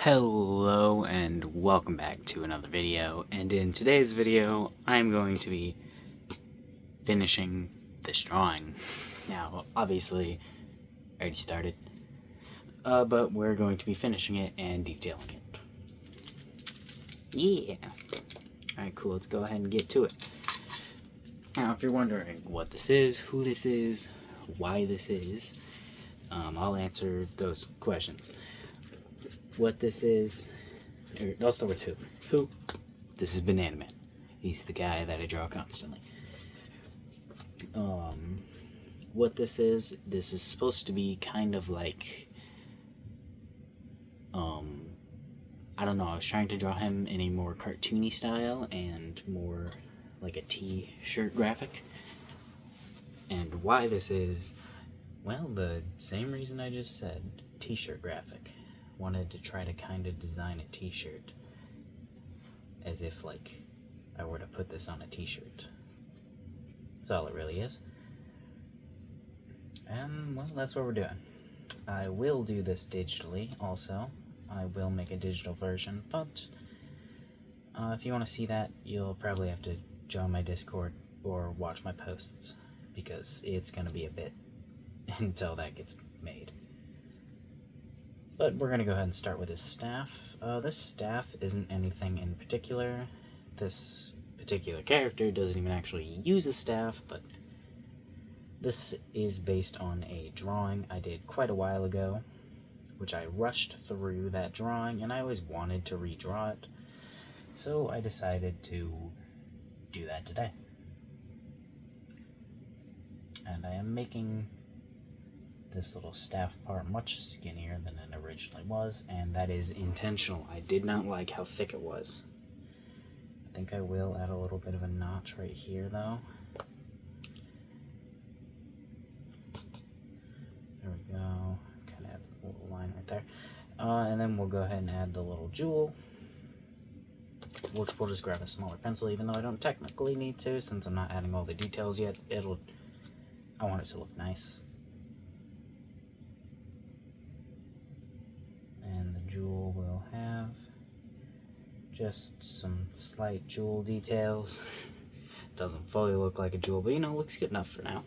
Hello and welcome back to another video, and in today's video I'm going to be finishing this drawing. Now obviously I already started, but we're going to be finishing it and detailing it. Yeah! Alright, cool, let's go ahead and get to it. Now if you're wondering what this is, who this is, why this is, I'll answer those questions. What this is, I'll start with who. Who? This is Banana Man. He's the guy that I draw constantly. What this is supposed to be kind of like, I don't know, I was trying to draw him in a more cartoony style and more like a t-shirt graphic. And why this is, well, the same reason I just said, t-shirt graphic. Wanted to try to kind of design a t-shirt as if like I were to put this on a t-shirt. That's all it really is. And well, that's what we're doing. I will do this digitally also. I will make a digital version, but if you want to see that, you'll probably have to join my Discord or watch my posts, because it's going to be a bit until that gets made. But we're going to go ahead and start with his staff. This staff isn't anything in particular. This particular character doesn't even actually use a staff, but this is based on a drawing I did quite a while ago, which I rushed through that drawing, and I always wanted to redraw it, so I decided to do that today. And I am making this little staff part much skinnier than it originally was, and that is intentional. I did not like how thick it was. I think I will add a little bit of a notch right here though. There we go. Kind of adds a little line right there. And then we'll go ahead and add the little jewel, which we'll just grab a smaller pencil, even though I don't technically need to, since I'm not adding all the details yet. I want it to look nice. And the jewel will have just some slight jewel details. Doesn't fully look like a jewel, but you know, looks good enough for now.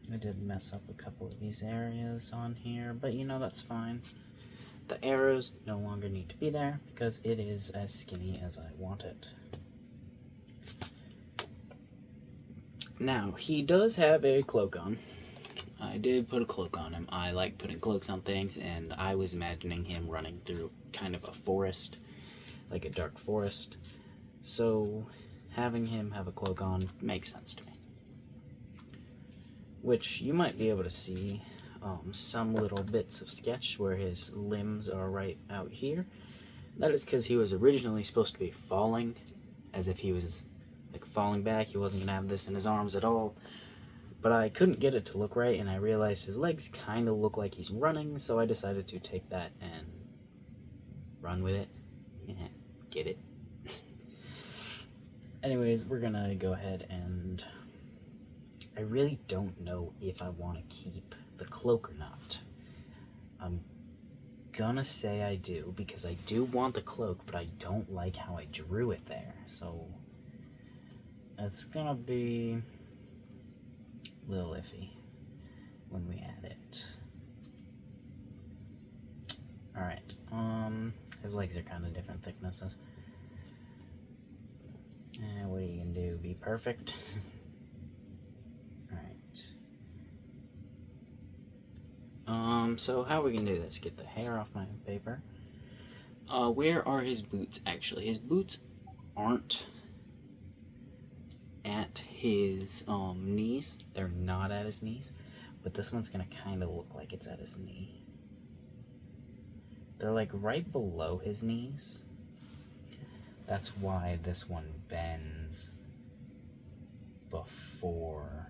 I did mess up a couple of these areas on here, but you know, that's fine. The arrows no longer need to be there because it is as skinny as I want it. Now, he does have a cloak on. I did put a cloak on him. I like putting cloaks on things, and I was imagining him running through kind of a forest, like a dark forest. So having him have a cloak on makes sense to me. Which you might be able to see some little bits of sketch where his limbs are right out here. That is because he was originally supposed to be falling, as if he was like falling back. He wasn't going to have this in his arms at all. But I couldn't get it to look right, and I realized his legs kind of look like he's running, so I decided to take that and run with it. Yeah, get it? Anyways, we're gonna go ahead and I really don't know if I want to keep the cloak or not. I'm gonna say I do, because I do want the cloak, but I don't like how I drew it there, so it's gonna be a little iffy when we add it. Alright, his legs are kind of different thicknesses. And what are you gonna do, be perfect? Alright. So how are we gonna do this? Get the hair off my paper. Where are his boots, actually? His boots aren't at his knees. They're not at his knees, but this one's gonna kind of look like it's at his knee. They're like right below his knees. That's why this one bends before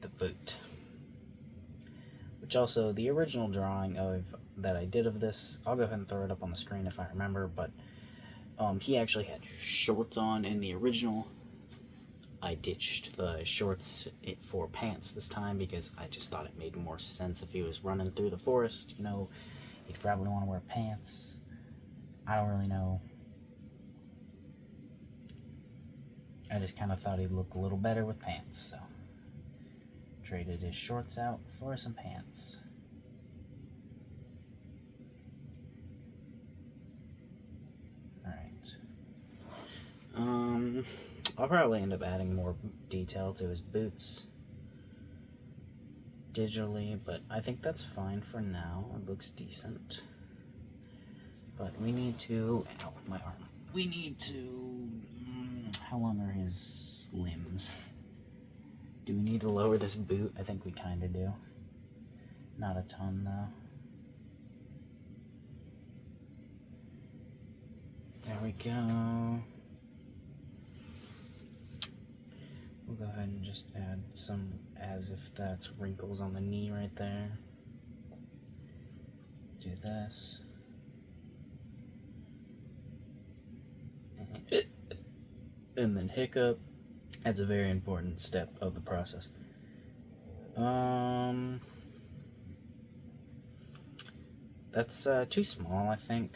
the boot. Which also, the original drawing that I did of this, I'll go ahead and throw it up on the screen if I remember, but he actually had shorts on in the original I ditched the shorts for pants this time because I just thought it made more sense if he was running through the forest. You know, he'd probably want to wear pants. I don't really know. I just kind of thought he'd look a little better with pants, so traded his shorts out for some pants. Alright. I'll probably end up adding more detail to his boots digitally, but I think that's fine for now. It looks decent. But we need to... Ow, my arm. We need to... how long are his limbs? Do we need to lower this boot? I think we kind of do. Not a ton, though. There we go. We'll go ahead and just add some as if that's wrinkles on the knee right there. Do this. And then hiccup. That's a very important step of the process. That's too small, I think.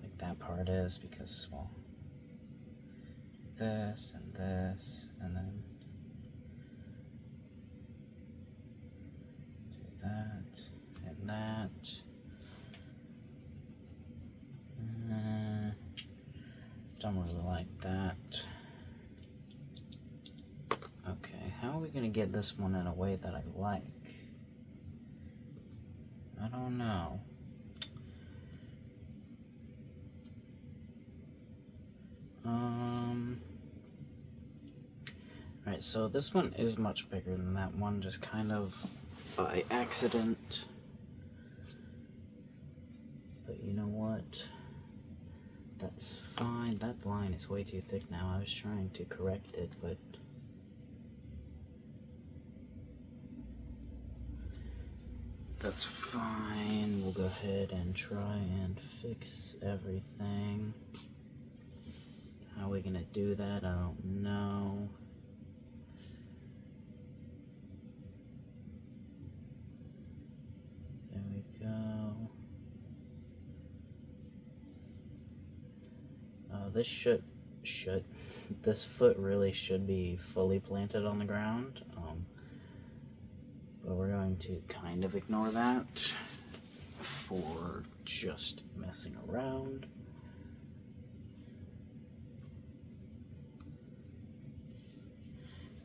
Like that part is, because small. This and this, and then do that and that. Don't really like that. Okay, how are we gonna get this one in a way that I like? I don't know. Alright, so this one is much bigger than that one, just kind of by accident. But you know what? That's fine. That line is way too thick now. I was trying to correct it, but... that's fine. We'll go ahead and try and fix everything. How are we gonna do that? I don't know. There we go. This this foot really should be fully planted on the ground. But we're going to kind of ignore that for just messing around.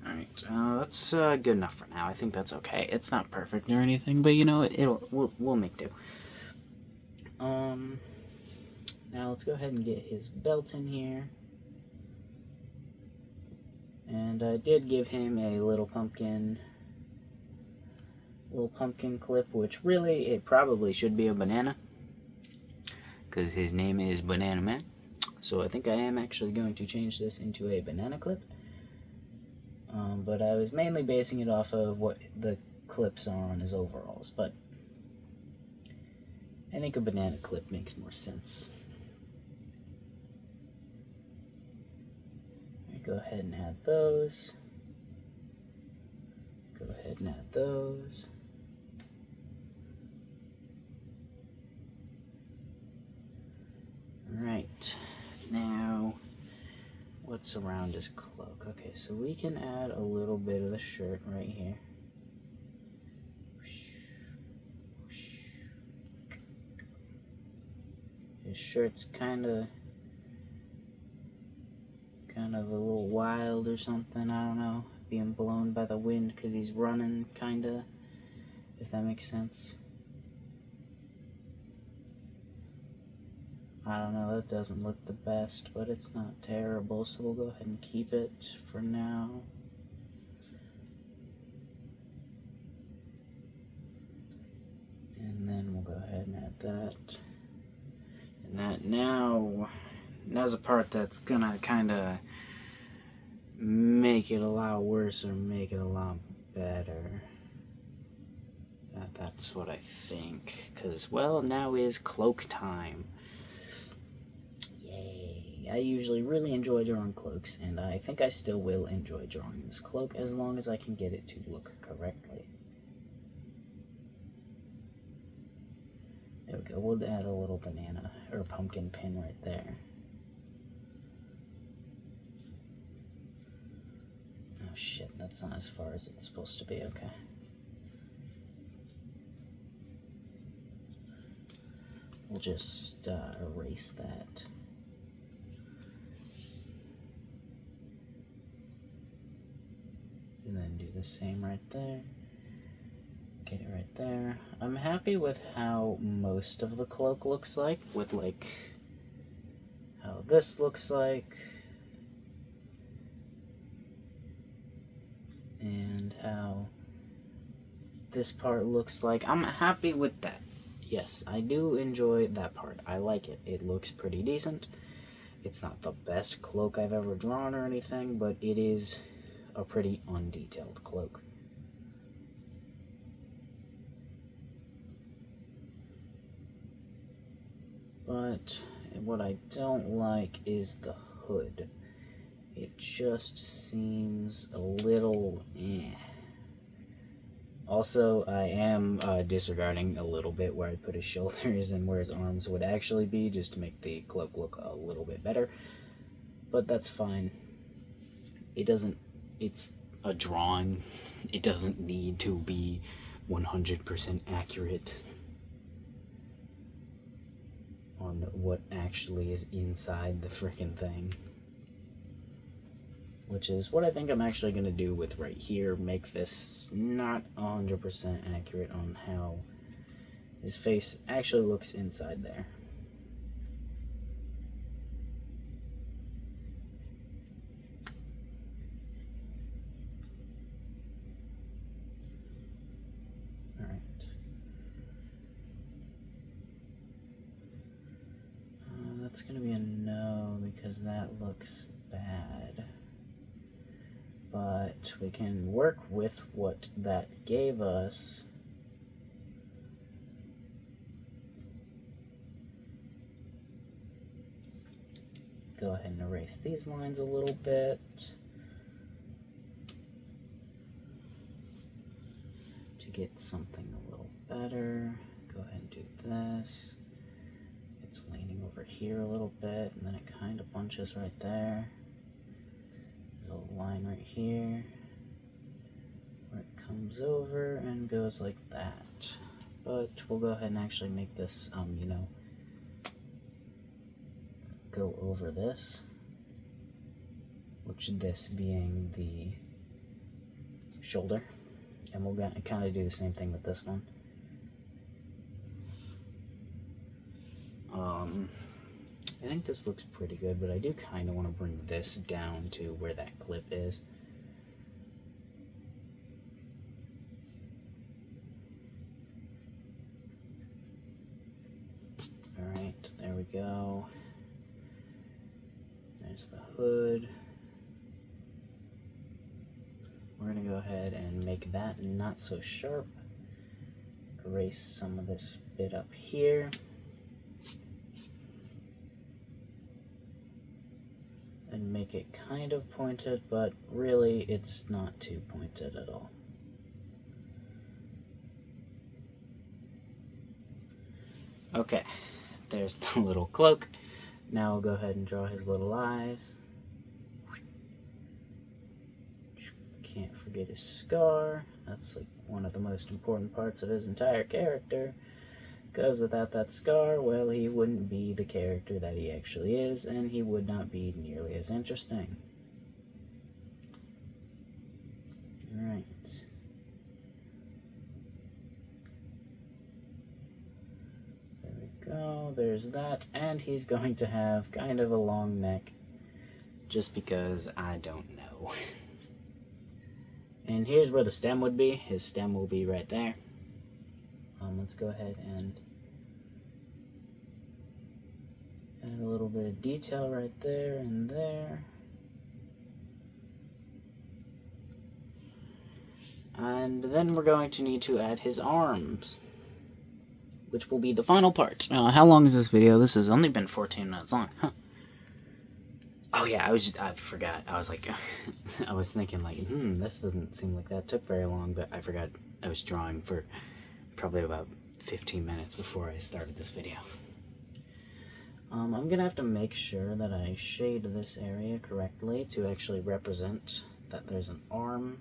Alright, that's good enough for now. I think that's okay. It's not perfect or anything, but you know, we'll make do. Now let's go ahead and get his belt in here. And I did give him a little pumpkin clip, which really, it probably should be a banana, because his name is Banana Man. So I think I am actually going to change this into a banana clip. But I was mainly basing it off of what the clips are on his overalls, but I think a banana clip makes more sense. Go ahead and add those. Go ahead and add those. Alright, now what's around his cloak? Okay, so we can add a little bit of the shirt right here. His shirt's kind of a little wild or something, I don't know, being blown by the wind because he's running, kinda, if that makes sense. I don't know, that doesn't look the best, but it's not terrible, so we'll go ahead and keep it for now. And then we'll go ahead and add that. And that now's a part that's gonna kinda make it a lot worse or make it a lot better. That's what I think, because, well, now is cloak time. Yay. me. I usually really enjoy drawing cloaks, and I think I still will enjoy drawing this cloak as long as I can get it to look correctly. There we go. We'll add a little banana or pumpkin pin right there. Oh shit, that's not as far as it's supposed to be. Okay. We'll just erase that. And then do the same right there. Get it right there. I'm happy with how most of the cloak looks like, with like how this looks like, and how this part looks like. I'm happy with that. Yes, I do enjoy that part. I like it. It looks pretty decent. It's not the best cloak I've ever drawn or anything, but it is a pretty undetailed cloak. But what I don't like is the hood. It just seems a little eh. Also, I am disregarding a little bit where I put his shoulders and where his arms would actually be, just to make the cloak look a little bit better. But that's fine. It's a drawing. It doesn't need to be 100% accurate on what actually is inside the frickin' thing. Which is what I think I'm actually going to do with right here. Make this not 100% accurate on how his face actually looks inside there. Alright. That's going to be a no because that looks bad. But we can work with what that gave us. Go ahead and erase these lines a little bit. To get something a little better, go ahead and do this. It's leaning over here a little bit, and then it kind of bunches right there. A line right here where it comes over and goes like that. But we'll go ahead and actually make this, go over this, which this being the shoulder, and we'll kind of do the same thing with this one. I think this looks pretty good, but I do kind of want to bring this down to where that clip is. Alright, there we go. There's the hood. We're going to go ahead and make that not so sharp. Erase some of this bit up here. And make it kind of pointed, but really it's not too pointed at all. Okay, there's the little cloak. Now we'll go ahead and draw his little eyes. Can't forget his scar. That's like one of the most important parts of his entire character. Because without that scar, well, he wouldn't be the character that he actually is, and he would not be nearly as interesting. Alright. There we go, there's that, and he's going to have kind of a long neck, just because I don't know. And here's where the stem would be. His stem will be right there. Let's go ahead and add a little bit of detail right there and there. And then we're going to need to add his arms, which will be the final part. Now, how long is this video? This has only been 14 minutes long. Huh. Oh yeah, I forgot. I was like, I was thinking like, this doesn't seem like that took very long, but I forgot I was drawing for probably about 15 minutes before I started this video. I'm gonna have to make sure that I shade this area correctly to actually represent that there's an arm,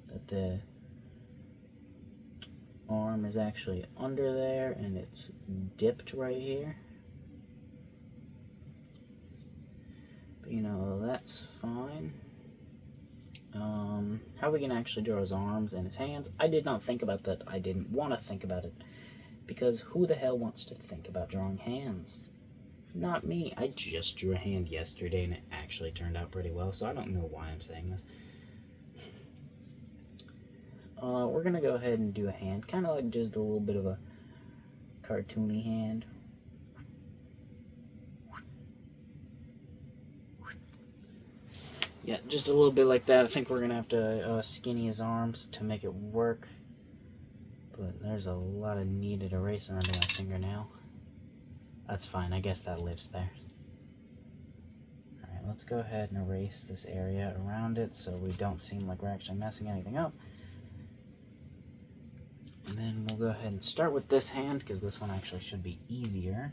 that the arm is actually under there and it's dipped right here. But you know, that's fine. How we can actually draw his arms and his hands, I did not think about that. I didn't want to think about it, because who the hell wants to think about drawing hands? Not me. I just drew a hand yesterday and it actually turned out pretty well, so I don't know why I'm saying this. We're gonna go ahead and do a hand, kind of like just a little bit of a cartoony hand. Yeah, just a little bit like that. I think we're gonna have to skinny his arms to make it work. But there's a lot of needed eraser under my fingernail. That's fine, I guess that lives there. Alright, let's go ahead and erase this area around it so we don't seem like we're actually messing anything up. And then we'll go ahead and start with this hand, because this one actually should be easier.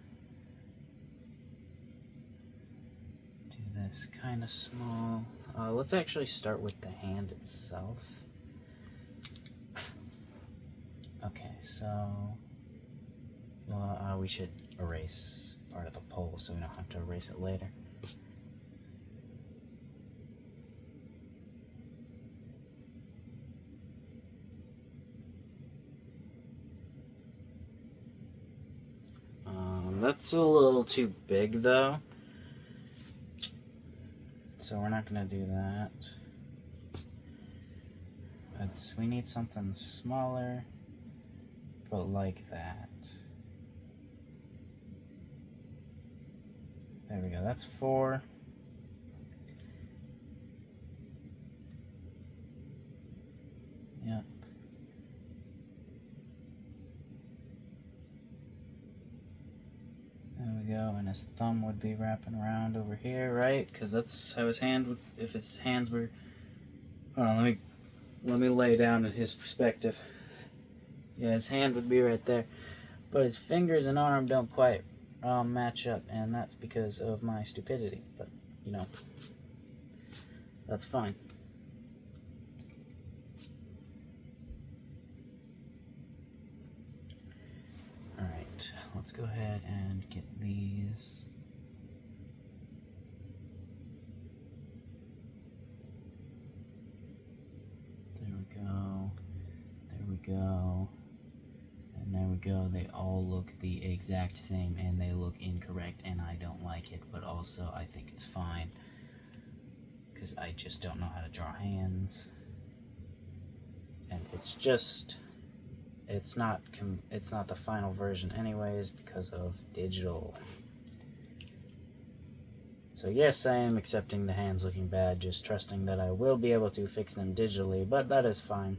Do this kind of small. Let's actually start with the hand itself. Okay, so we should erase part of the pole so we don't have to erase it later. That's a little too big though, so we're not gonna do that. We need something smaller, but like that. There we go, that's 4. Yep. There we go, and his thumb would be wrapping around over here, right? Because that's how his hand would, if his hands were... Hold on, let me lay down in his perspective. Yeah, his hand would be right there. But his fingers and arm don't quite match up, and that's because of my stupidity. But, you know, that's fine. Alright, let's go ahead and get these. There we go. There we go. And there we go. They all look the exact same, and they look incorrect, and I don't like it, but also I think it's fine, because I just don't know how to draw hands. And it's just... It's not the final version anyways because of digital. So yes, I am accepting the hands looking bad, just trusting that I will be able to fix them digitally, but that is fine.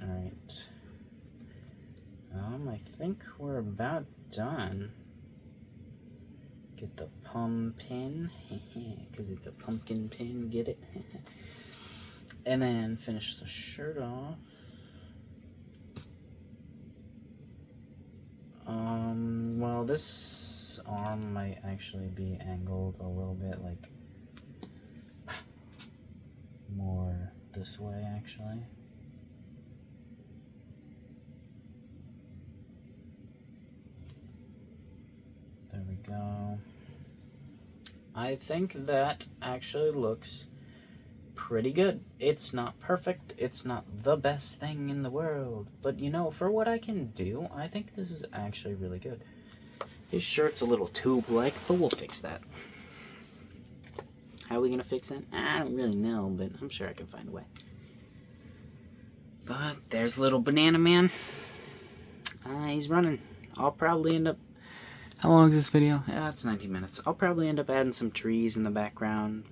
Alright. I think we're about done. Get the pum pin, because it's a pumpkin pin, get it? And then finish the shirt off. Well, this arm might actually be angled a little bit, like, more this way, actually. There we go. I think that actually looks pretty good. It's not perfect, it's not the best thing in the world, but you know, for what I can do, I think this is actually really good. His shirt's a little tube-like, but we'll fix that. How are we gonna fix that? I don't really know, but I'm sure I can find a way. But there's little Banana Man. He's running. I'll probably end up... How long is this video? Yeah, it's 19 minutes. I'll probably end up adding some trees in the background,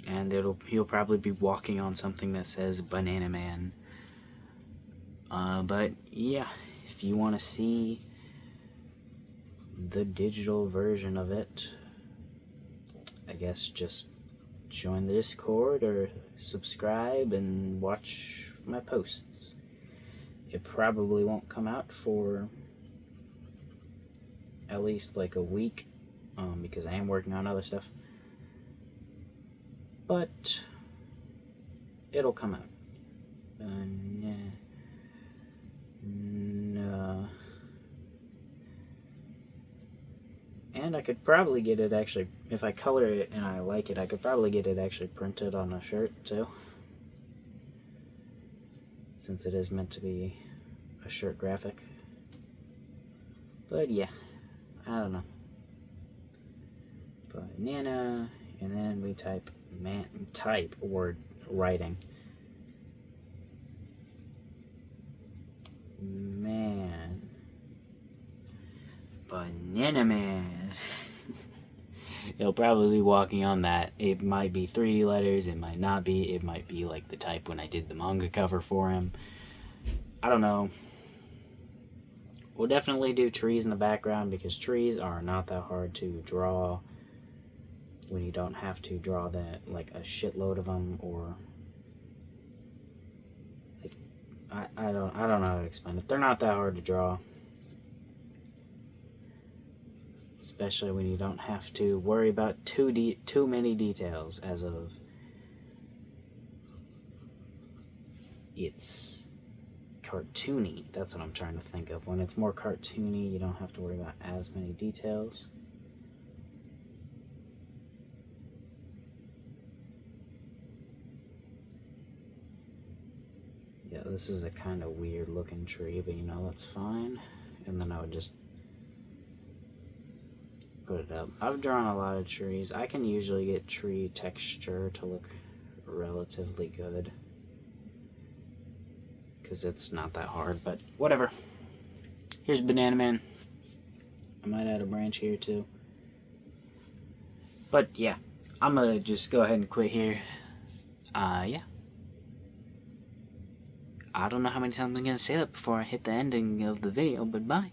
and he'll probably be walking on something that says Banana Man But yeah, if you want to see the digital version of it, I guess just join the Discord or subscribe and watch my posts. It probably won't come out for at least like a week, because I am working on other stuff, but it'll come out. And I could probably get it actually, if I color it and I like it, I could probably get it actually printed on a shirt too, since it is meant to be a shirt graphic. But yeah, I don't know. Banana, and then we type word writing. Man. Banana Man. It'll probably be walking on that. It might be 3D letters, it might not be. It might be like the type when I did the manga cover for him. I don't know. We'll definitely do trees in the background, because trees are not that hard to draw when you don't have to draw that like a shitload of them, or like, I don't know how to explain it. They're not that hard to draw, especially when you don't have to worry about too many details, as of it's cartoony. That's what I'm trying to think of. When it's more cartoony, you don't have to worry about as many details. Yeah, this is a kind of weird looking tree, but you know, that's fine. And then I would just put it up. I've drawn a lot of trees. I can usually get tree texture to look relatively good, because it's not that hard, but whatever. Here's Banana Man. I might add a branch here too. But yeah, I'm gonna just go ahead and quit here. Yeah. I don't know how many times I'm gonna say that before I hit the ending of the video, but bye.